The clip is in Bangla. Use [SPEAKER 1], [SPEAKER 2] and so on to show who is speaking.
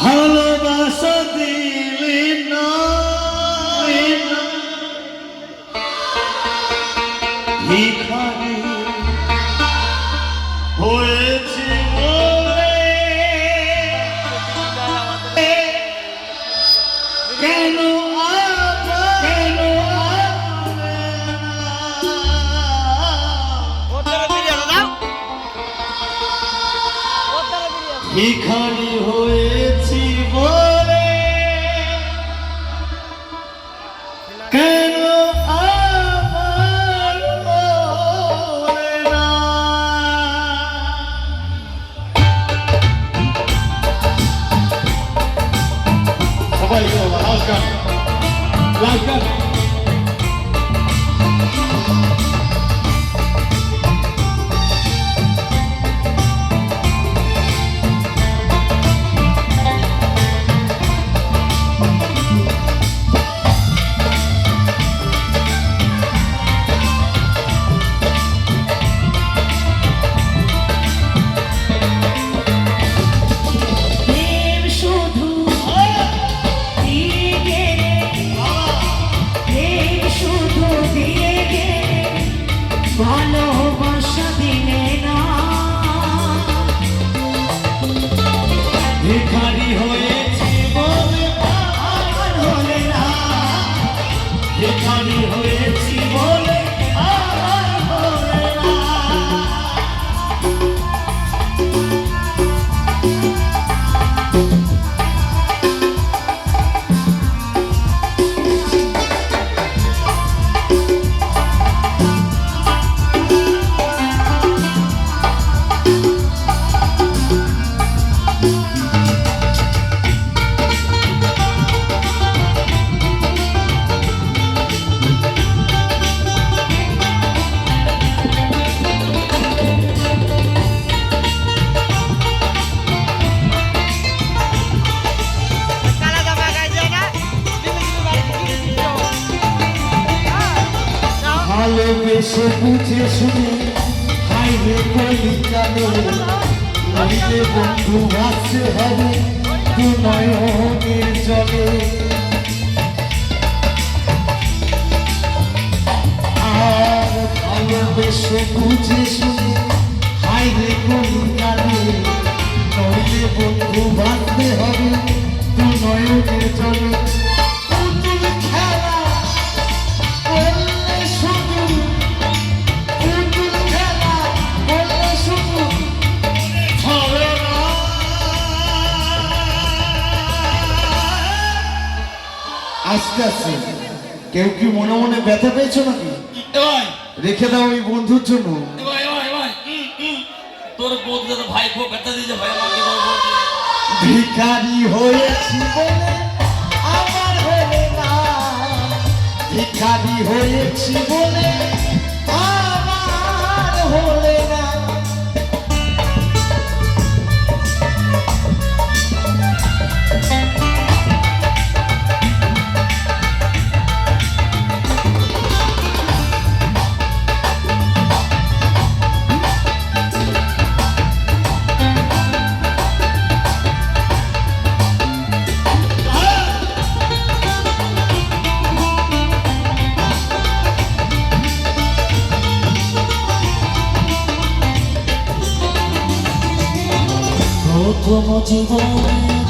[SPEAKER 1] ভালোবাসা দিলে না ভিখারি হয়েছে বলে কেন ভিখারি হয়েছি বলে কেন আমার বলে না সবাই লাস্ট গান
[SPEAKER 2] ভালোবাসা দিলে না
[SPEAKER 1] ভিখারি হয়েছি বলে
[SPEAKER 2] আর হলে না
[SPEAKER 1] ভিখারি হয়েছি বলে
[SPEAKER 2] আর হলে না
[SPEAKER 1] ভালোবেসে বুঝে শুনে হাইরে কলি জানে নইলে বন্ধু ভাসতে হবে দু নয়নের জলে আর ভালোবেসে বুঝে শুনে হাইরে কলি জানে নইলে বন্ধু ভাসতে হবে দু নয়নের জলে আস্তে আস্তে কেউ কি মনে মনে ব্যথা পেয়েছো নাকি রেখে দাও ওই বন্ধুর জন্য
[SPEAKER 3] তোর বন্ধু ভাই খুব ব্যথা দিয়েছে ভাই আমাকে
[SPEAKER 1] ভিখারি হয়েছি বলে আমার হলে না ভিখারি হয়েছি বলে আমার হলে না
[SPEAKER 2] প্রথম জীবন